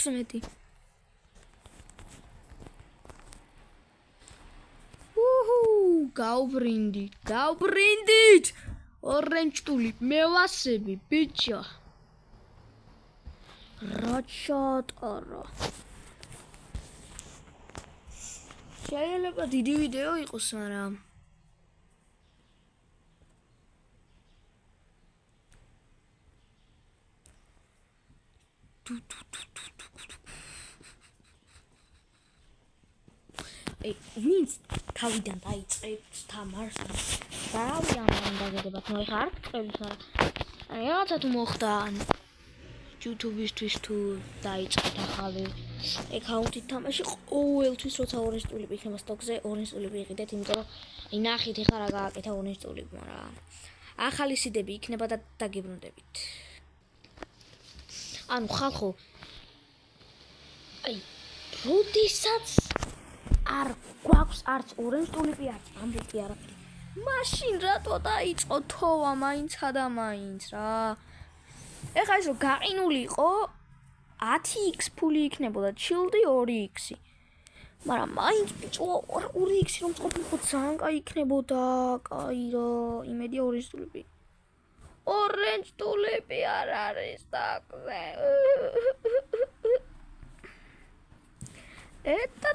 16 გავბრინდით ორენჯ ტულიპ მე ვასები ბიჭო რა ჩატარა შეიძლება დიდი ვიდეო იყოს მაგრამ ვინც თავიდან დაიწყებს თამარს რავი ამან დაგედებათ ნუ ეხა არ გწყებს მაგრამ რაღაცა თუ მოხდა YouTube-ისთვის თუ დაიწყეთ ახალი აკაუნტით თამაში ყოველთვის როცა ორენჯ ტულიპი იქნება სტოკზე ორენჯ ტულიპი იყიდეთ იმიტომ რომ აი ნახეთ ეხა რა გააკეთა ორენჯ ტულიპმა რა ახალი სიდები იქნება და დაგიბრუნდებით ანუ ხალხო აი როდესაც არ გვაქვს არც ორენჯ ტულიპი არც ამბიკი არაფერი მაშინ რატო დაიწყო თოვა მაინცა და მაინც რა ეხლა ის რომ გაყინული იყო 10x ფული იქნებოდა ჩილდი 2x მაგრამ მაინც ბიჭო 2x რომ ყოფილიყო ძალიან კაი იქნებოდა კაი რა იმედია ორენჯ ტულიპი არ არის დაგზე Это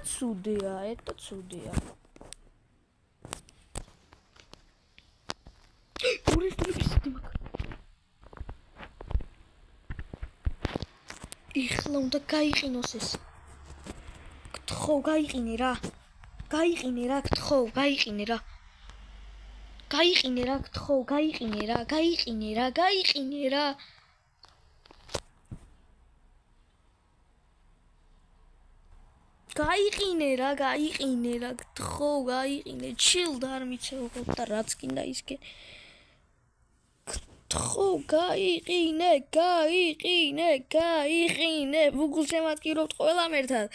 чудია. Orენჯ ტულიპი სიტიმა. ეხლა უნდა გაიყინოს ეს. გთხოვ, გაიყინე რა. გაიყინე რა, გთხოვ, გაიყინე რა. გაიყინე რა, გთხოვ, გაიყინე რა, გაიყინე რა, გაიყინე რა. გაიყინე რა, გთხოვ, გაიყინე, ჩილდ არ მიცევა და რაც კიდე ისკე. გთხოვ, გაიყინე, ვუგულს ემატკივრობთ ყველამ ერთად.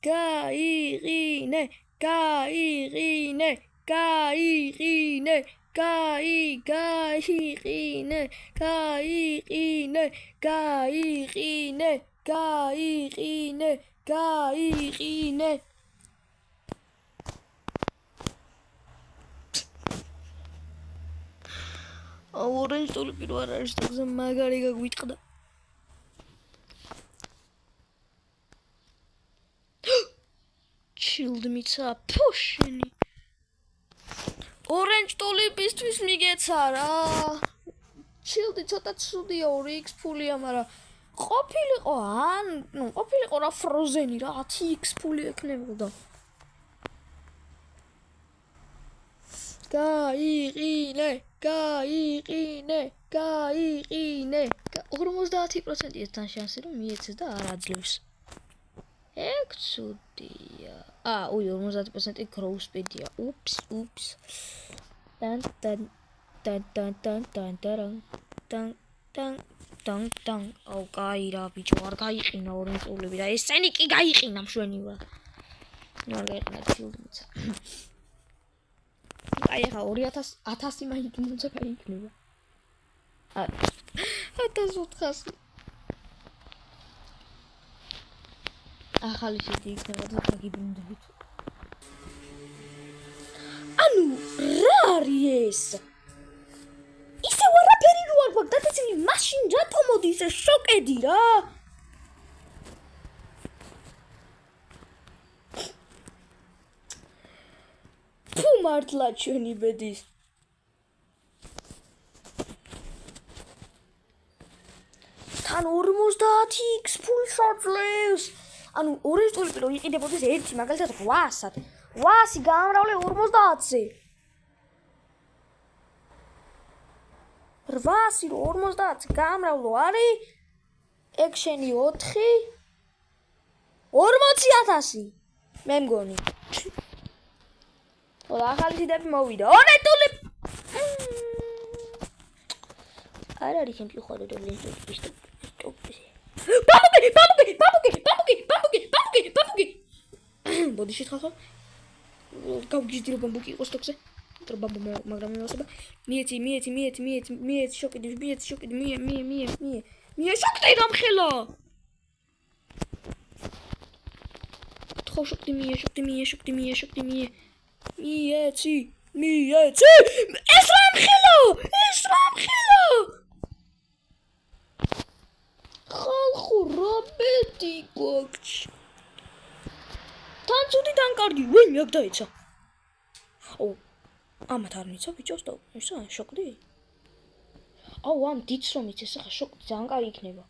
გაიყინე. ორენჯ ტულიპი რო არ არის თქზე მაგარი გაგვიტყდა ჩილდ მიცა ფუშინი ორენჯ ტულიპისთვის მიგეცა რა ჩილდი ცოტა ცუდია 2x ფულია მაგრამ ყოფილიყო რა ფროზენი რა 10x ფული ექნებოდა გაიყინე 50%-ის თან შანსი რომ მიეცეს და არ აძლევს ეგ ცუდია 50% growth speed-ია ups dan აუ კაი რა ბიჭო არ გაიყინა ორენჯ ტულიპი და ესენი კი გაიყინა მშვენივრა არ გაიყინა ჩილდმიცა აი ახლა 2000 მაინც უნდა გაიქნება 1400 ახალი შედი იქნება და დაგიბრუნდებით ანუ რა არის ეს ისე ვარაფერი რო არ გვაქვს დაწესილი მაშინ რატომ მოდის ეს შოკედი რა თუ მართლა ჩვენი ბედის თან 50x ფულს აძლევს ანუ ორენჯ ტულიპი რო იყიდებოდეს ერთი მაგალითად 800-ად 800 გამრავლე 50-ზე 800 რო 50-ზე გამრავლო არის ეგ შენი 4 40000 მე მგონი ახალი სიდები მოვიდა ორენჯ ტულიპი არ არის ჩემი ხორო და ლინზი ბამბუკი ბოდიში ხახო გავგიჟდილო ბამბუკი იყოს თოქზე თორ ბამბუ მაგრამ მოსება მიეცი შოკიდი მie შოკიდი რამხელა ხო შოქდი მიეცი ეს რა მხილო ხალხო რა მეტი გვაქვს თან ცუდი თან კარგი ვინ აქ დაეცა აუ ამათ არ მიცა ბიჭოს და ისა შოქდი აუ ამ დიც რომ იცეს ახლა შოქდი ძალიან კარგი იქნება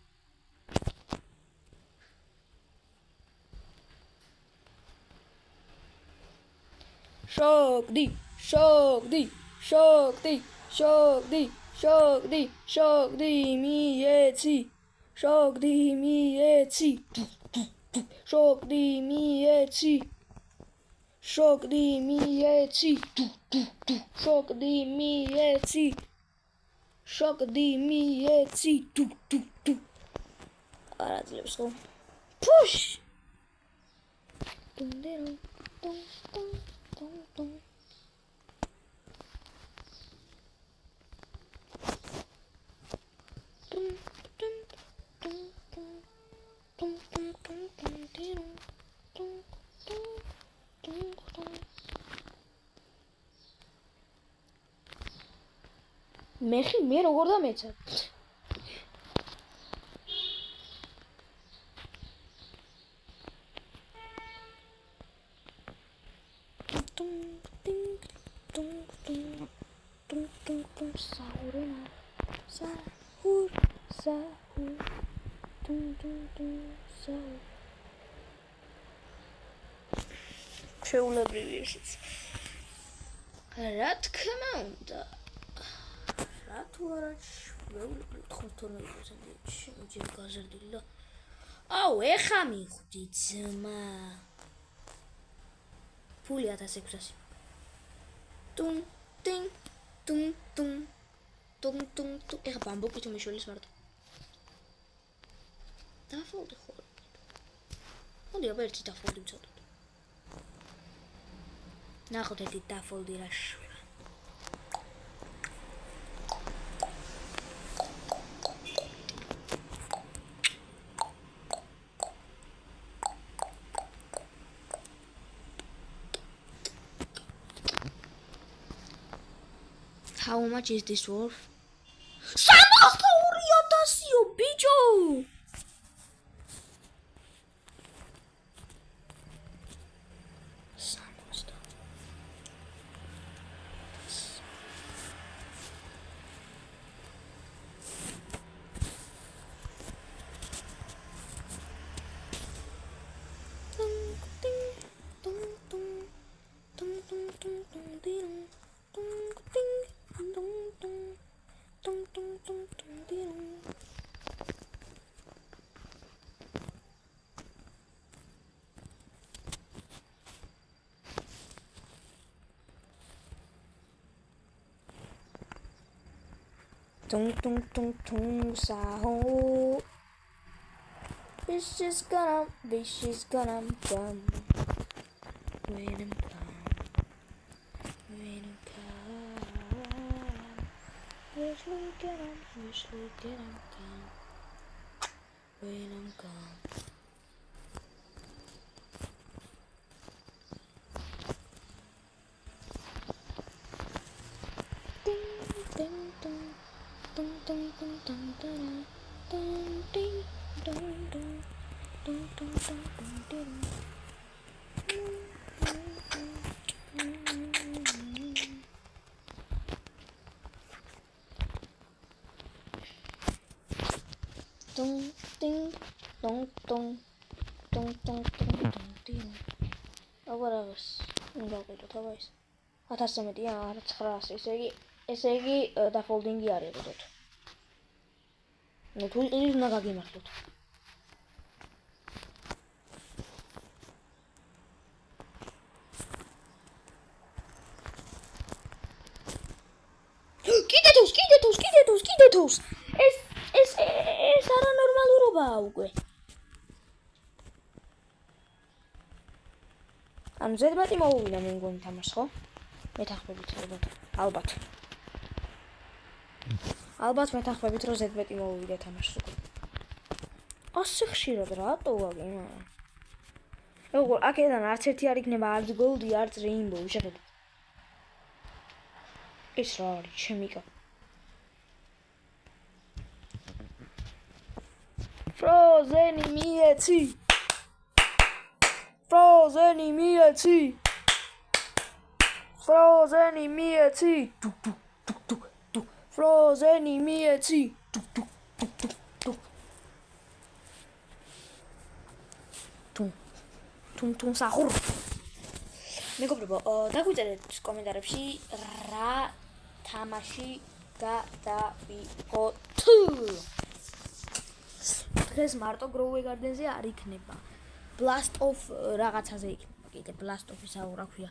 შოქდი მიეცი არაძლევს ხო ფუშ მე როგორ დამეცა შეულებრივი ისიც რა თქმა უნდა რა თუ არა შეულებრივი 95% შემიძლია გაზრდილი და აუ ეხა მივხვდი ძმა ფული 1600 ტუნ ტინგ ტუნ ეხა ბამბუკი თუ მიშველის მარტო დაფოლდი ხოლმე მოდი აბა ერთი დაფოლდი მცოდოთ ნახოთ ერთი დაფოლდი რა შვება How much is this worth? 300,000-ო ბიჭო! Tung saho. This is gonna come. When I'm come. Wish we get 'em come. When I'm gone. Agora não vai talvez. Até se metia a desgraça. Esse aqui da folding diária do todo. No tu eles não gagem mais tudo. Კიდეთოს. ეს არანორმალურობაა უკვე. ანუ ზედმეტი მოუვიდა მე მგონი თამაშს, ხო? მეთანხმებით ალბათ. ალბათ მეთანხმებით რომ ზედმეტი მოუვიდა თამაშს უკვე. ასე ხშირად რატო ვაგინა? როგორ აქედან არც ერთი არ იქნება არც გოლდი, არც რეინბოუ, შეხედეთ. ეს რა არის, ჩემიკა. Frozen მიეცი. Frozen მიეცი. Frozen მიეცი. დუ. Frozen მიეცი. დუ. თუმ სახურ. მეგობრებო, დაგვიწერეთ კომენტარებში რა თამაში გადავიღოთ. დღეს მარტო Grow Garden-ზე არ იქნება. Blast of რაღაცაზე იქნება. კიდე Blast of-ის რა ქვია.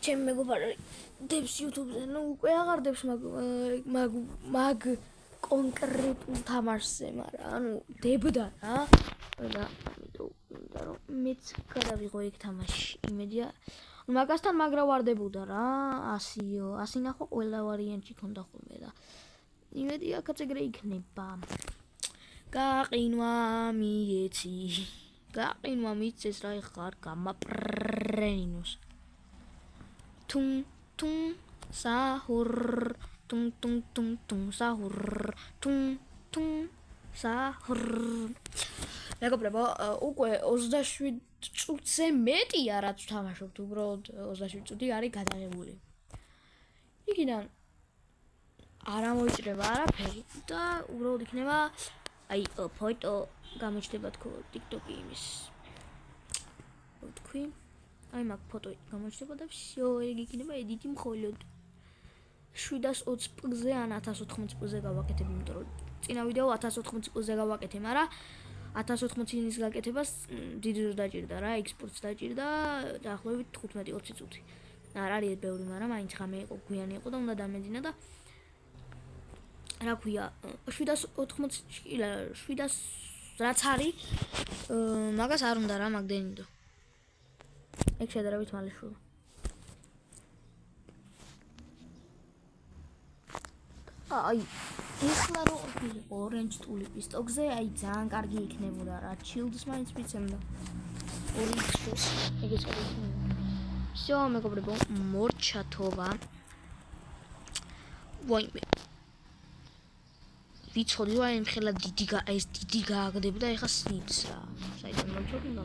ჩემ მეგობარებს YouTube-ზე ნუ უკვე აღარ დებს მაგ კონკრეტულ თამაშზე, მაგრამ ანუ დებდა რა. და ამიტომ რომ მეც გადავიღო იქ თამაში. იმედია მაგასთან მაგრა ვარდებოდა რა. 100 ნახო ყველა ვარიანტი ქონდა ხოლმე და იმედია აქაც ეგრე იქნება. გაყინვა მიეცეს რა ხარ გამაპრენინოს. თუმ საჰურ თუმ საჰურ თუმ საჰურ. მეგობრებო, უკვე 27 წუთზე მეტია რაც ვთამაშობთ, უბრალოდ 27 წუთი არის გადაღებული. იქიდან არ ამოიჭრება არაფერი და უბრალოდ იქნება აი ფოტო გამოჩნდება თქო TikTok-ი იმის. თქვი აი მაგ ფოტო გამოჩნდება და всё, ეგ იქნება ედიტი მხოლოდ 720 პ-ზე ან 1080 პ-ზე გავაკეთებ, იმიტომ რომ წინა ვიდეო 1080 პ-ზე გავაკეთე, მაგრამ 1080-ის გაკეთებას დიდი დრო დაჭირდა რა, ექსპორტს დაჭირდა დაახლოებით 15-20 წუთი. არ არის ბევრი, მაგრამ მაინც ხამე იყო, გვიანი იყო და უნდა დამეძინა და რა ქვია 700 რაც არის მაგას არ უნდა რა მაგდენიდო. ეგ შედარებით მალე შუა. აი ეხლა რო Orange Tulip-ის სტოკზე აი ძალიან კარგი იქნებოდა რა. Childs მაინც მიცემდა. 2x-ს ეგეც კარგი. всё, მეგობრებო, მორჩათოვა. ვაიმე. ვიცოდი რა იმ ხელა დიდი გააგდებდა ეხა სნიპს რა. საიდან მოვწოდნი და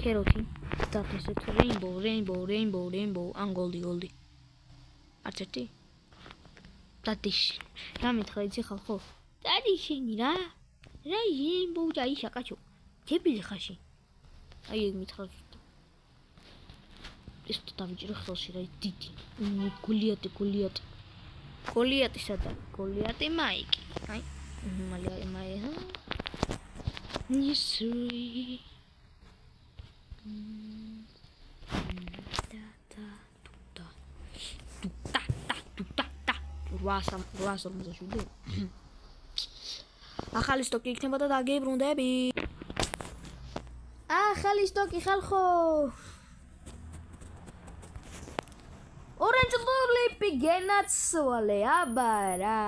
კეროტი დაფესეთ Rainbow ან Goldi. არც ერთი? დადიში. რა მითხრა იცი ხალხო? დადიშენი რა. რა Rainbow დაიშა კაცო. ჯებილი ხაში. აი ეგ მითხრა. ეს დავიჭირო ხელში რა დიდი. გოლიატი სადა? გოლიატი მაიკი. აი. მაი. ნისრი. რასამზაშუდე. ახალი სტოკი იქნება და დაგებრუნდები. ახალი სტოკი ხალხო. Orange Tulip genაცვალე. აბარა.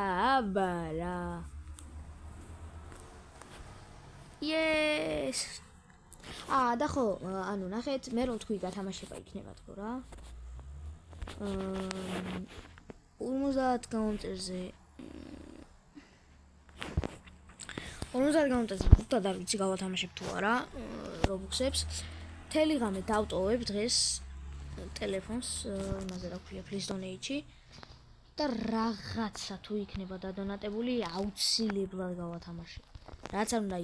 Yes. და ხო, ანუ ნახეთ, მე რომ თქვი გათამაშება იქნება თქო რა. 50 გაუნტერზე 50 გაუნტერზე და არ ვიცი გავათამაშებ თუ არა Roblox-ებს. მთელი ღამე დავტოვებ დღეს ტელეფონს, იმაზე რა ქვია, Please Donate-ში და რაღაცა თუ იქნება დადონატებული, აუცილებლად გავათამაშებ. რაც არ უნდა